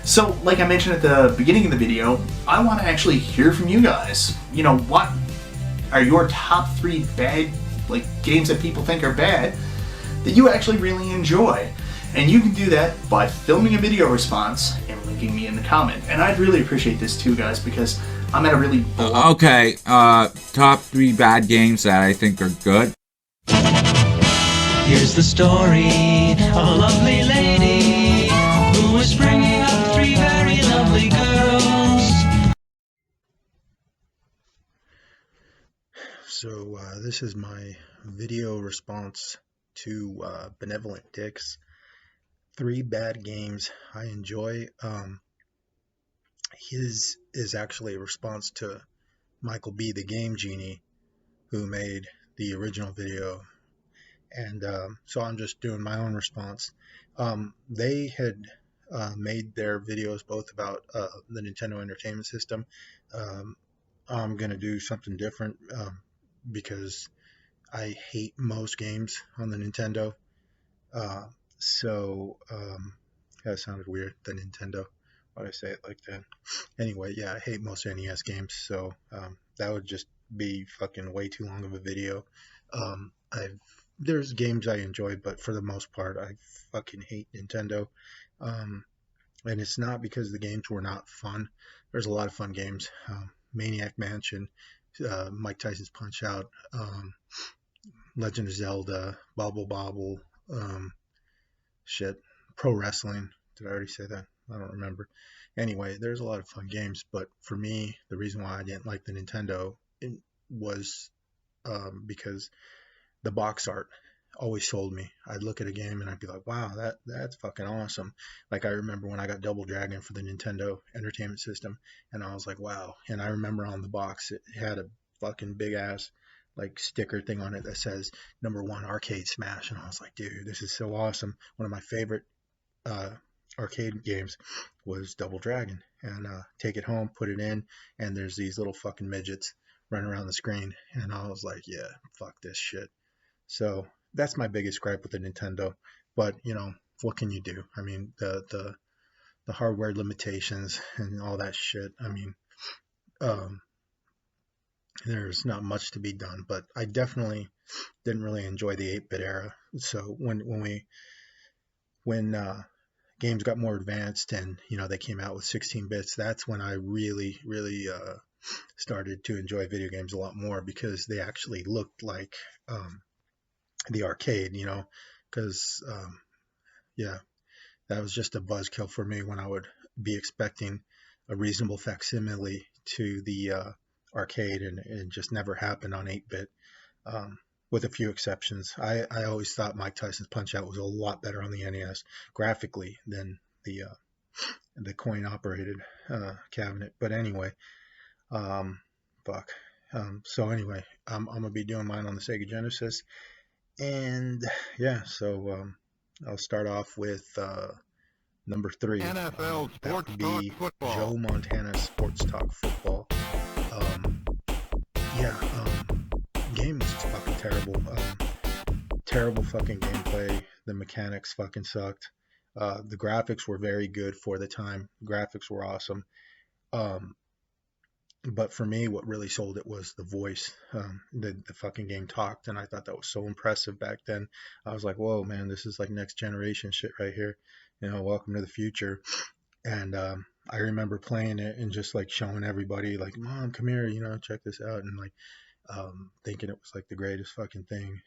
So, like I mentioned at the beginning of the video, I want to actually hear from you guys. What are your top 3 bad games that people think are bad that you actually really enjoy? And you can do that by filming a video response and linking me in the comment. And I'd really appreciate this too, guys, because I'm at a really Okay, top 3 bad games that I think are good. Here's the story of a lovely lady who was bringing up 3 very lovely girls. So this is my video response to Benevolent Dick's 3 bad games I enjoy. His is actually a response to Michael B. the Game Genie, who made the original video, and so I'm just doing my own response. They had made their videos both about the Nintendo Entertainment System. I'm gonna do something different because I hate most games on the Nintendo. That sounded weird, the Nintendo. Why'd I say it like that? Anyway, yeah, I hate most NES games, so that would just be fucking way too long of a video. There's games I enjoy, but for the most part, I fucking hate Nintendo. And it's not because the games were not fun. There's a lot of fun games. Maniac Mansion, Mike Tyson's Punch Out, Legend of Zelda, Bobble Bobble, Pro Wrestling. Did I already say that? I don't remember. Anyway, there's a lot of fun games, but for me, the reason why I didn't like the Nintendo was because the box art always sold me. I'd look at a game and I'd be like, wow, that's fucking awesome. Like I remember when I got Double Dragon for the Nintendo Entertainment System, and I was like, wow. And I remember on the box it had a fucking big ass sticker thing on it that says #1 Arcade Smash, and I was like, dude, this is so awesome. One of my favorite arcade games was Double Dragon, and take it home, put it in, and there's these little fucking midgets running around the screen, and I was like, yeah, fuck this shit. So that's my biggest gripe with the Nintendo. But what can you do? I mean, the hardware limitations and all that shit. I mean, there's not much to be done. But I definitely didn't really enjoy the 8-bit era. So when games got more advanced and they came out with 16 bits, that's when I really started to enjoy video games a lot more, because they actually looked like the arcade, because yeah, that was just a buzzkill for me when I would be expecting a reasonable facsimile to the arcade, and it just never happened on 8-bit, with a few exceptions. I always thought Mike Tyson's Punch Out was a lot better on the NES graphically than the coin operated cabinet. But anyway, fuck. So anyway, I'm gonna be doing mine on the Sega Genesis. And yeah, so I'll start off with number 3. NFL That Sports would Talk be Football. Joe Montana Sports Talk Football. Yeah, game was fucking terrible. Terrible fucking gameplay. The mechanics fucking sucked. The graphics were very good for the time. The graphics were awesome. But for me, what really sold it was the voice. The fucking game talked, and I thought that was so impressive back then. I was like, whoa, man, this is like next generation shit right here. Welcome to the future. And I remember playing it and just showing everybody, like, Mom, come here, check this out. And thinking it was like the greatest fucking thing.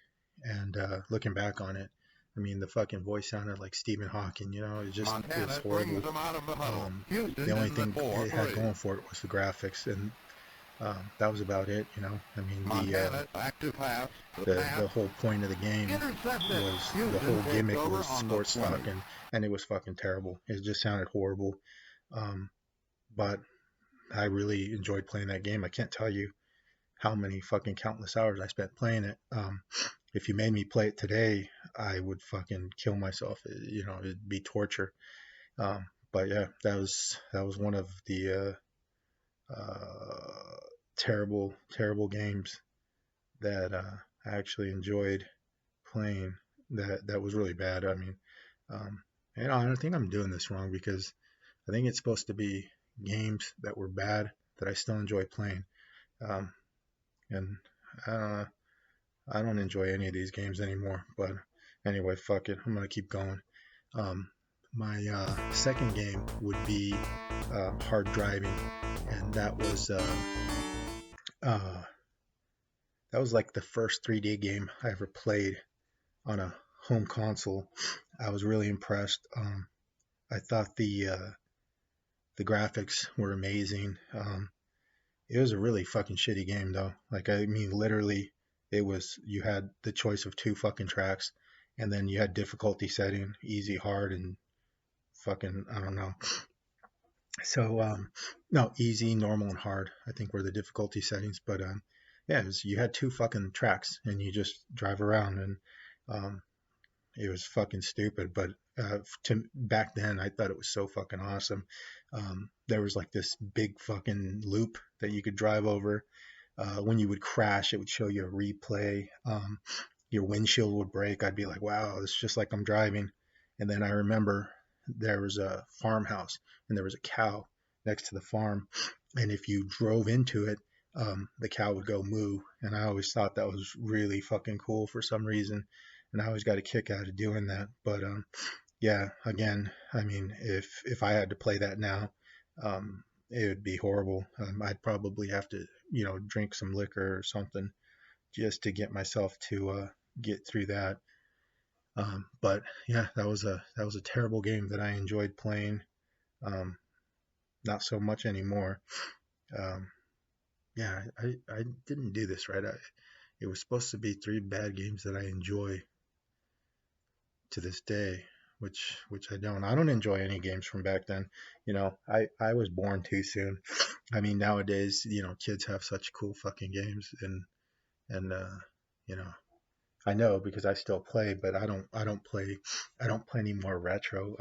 And looking back on it, I mean, the fucking voice sounded like Stephen Hawking, it just Montana was brings horrible. them out of the huddle. Houston The only in the thing four it had parade. going for it was the graphics, and that was about it, I mean, Montana back to pass. the whole point of the game Intercepted. was, the Houston whole takes gimmick over was on the sports 20. talk, and it was fucking terrible. It just sounded horrible. But I really enjoyed playing that game. I can't tell you how many fucking countless hours I spent playing it. If you made me play it today, I would fucking kill myself. It'd be torture. But yeah, that was one of the terrible games that I actually enjoyed playing. That was really bad. I mean, I think I'm doing this wrong, because think it's supposed to be games that were bad that I still enjoy playing. And I don't enjoy any of these games anymore. But anyway, fuck it. I'm gonna keep going. My second game would be Hard Driving, and that was like the first 3D game I ever played on a home console. I was really impressed. I thought the graphics were amazing. It was a really fucking shitty game though. Like, I mean, literally, you had the choice of two fucking tracks, and then you had difficulty setting, easy, hard, and fucking, I don't know. So, no, easy, normal, and hard, I think were the difficulty settings. But yeah, you had two fucking tracks, and you just drive around, and it was fucking stupid. But back then, I thought it was so fucking awesome. There was like this big fucking loop that you could drive over. When you would crash, it would show you a replay. Your windshield would break. I'd be like, wow, it's just like I'm driving. And then I remember there was a farmhouse and there was a cow next to the farm. And if you drove into it, the cow would go moo. And I always thought that was really fucking cool for some reason. And I always got a kick out of doing that. But yeah, again, I mean, if I had to play that now, it would be horrible. I'd probably have to, drink some liquor or something just to get myself to get through that. But yeah, that was a terrible game that I enjoyed playing. Not so much anymore. Yeah, I didn't do this right. It was supposed to be 3 bad games that I enjoy to this day, which I don't. I don't enjoy any games from back then. I was born too soon. I mean, nowadays, kids have such cool fucking games, and I know because I still play, but I don't play any more retro.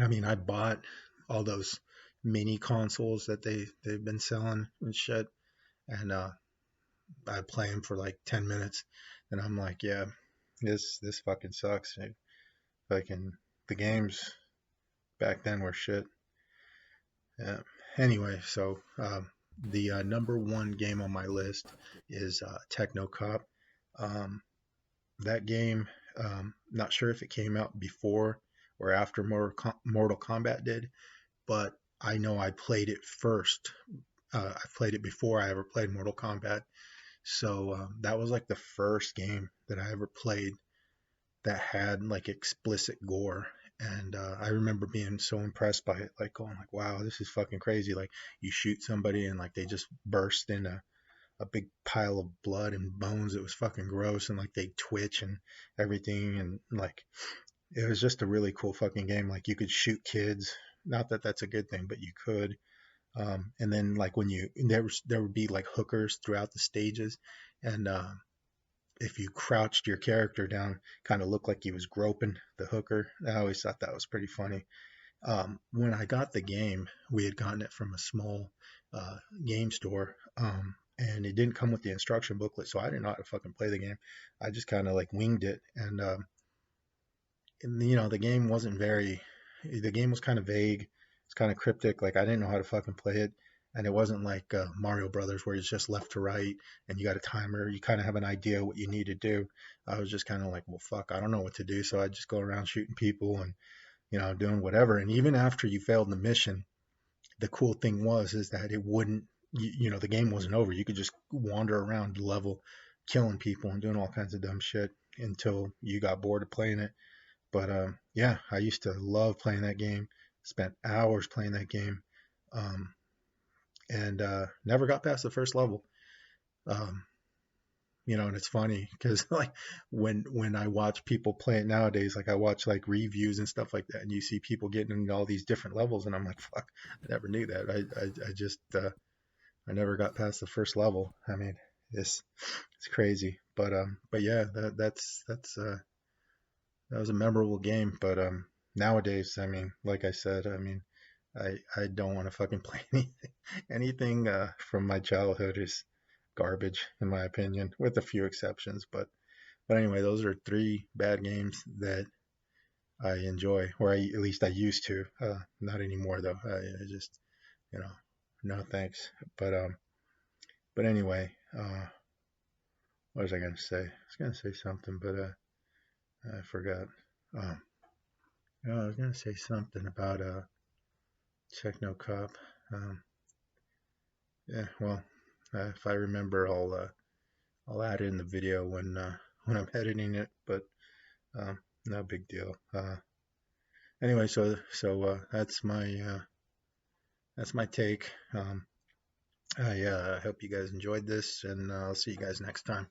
I mean, I bought all those mini consoles that they've been selling and shit, and I play them for like 10 minutes, and I'm like, yeah, this fucking sucks. Fucking the games back then were shit. Yeah. Anyway, so the number 1 game on my list is Techno Cop. That game, not sure if it came out before or after Mortal Kombat did, but I know I played it first. I played it before I ever played Mortal Kombat. So that was like the first game that I ever played that had like explicit gore. And I remember being so impressed by it, like going like, wow, this is fucking crazy. Like, you shoot somebody and like they just burst in a big pile of blood and bones. It was fucking gross, and like they twitch and everything, and like it was just a really cool fucking game. Like, you could shoot kids. Not that that's a good thing, but you could. And then like when there would be like hookers throughout the stages, and if you crouched your character down, kind of looked like he was groping the hooker. I always thought that was pretty funny. When I got the game, we had gotten it from a small game store, and it didn't come with the instruction booklet, so I didn't know how to fucking play the game. I just kind of like winged it, and the game wasn't the game was kind of vague. It's kind of cryptic. Like, I didn't know how to fucking play it. And it wasn't like Mario Brothers where it's just left to right and you got a timer. You kind of have an idea what you need to do. I was just kind of like, well, fuck, I don't know what to do. So I just go around shooting people and, doing whatever. And even after you failed the mission, the cool thing is that it wouldn't, the game wasn't over. You could just wander around the level, killing people and doing all kinds of dumb shit until you got bored of playing it. But yeah, I used to love playing that game. Spent hours playing that game. And never got past the first level. And it's funny because like when I watch people play it nowadays, like I watch like reviews and stuff like that, and you see people getting into all these different levels, and I'm like, fuck, I never knew that. I just I never got past the first level. I mean, it's crazy, but yeah, that was a memorable game. But nowadays, I mean, like I said, I mean, I don't want to fucking play anything from my childhood is garbage in my opinion, with a few exceptions. But anyway, those are 3 bad games that I enjoy, or at least I used to. Not anymore though. I just, you know, no thanks. But anyway, what was I gonna say? I was gonna say something, but I forgot. I was gonna say something about Techno Cop. Yeah, well, if I remember, I'll add it in the video when I'm editing it. But no big deal. Anyway, so that's my take. I hope you guys enjoyed this, and I'll see you guys next time.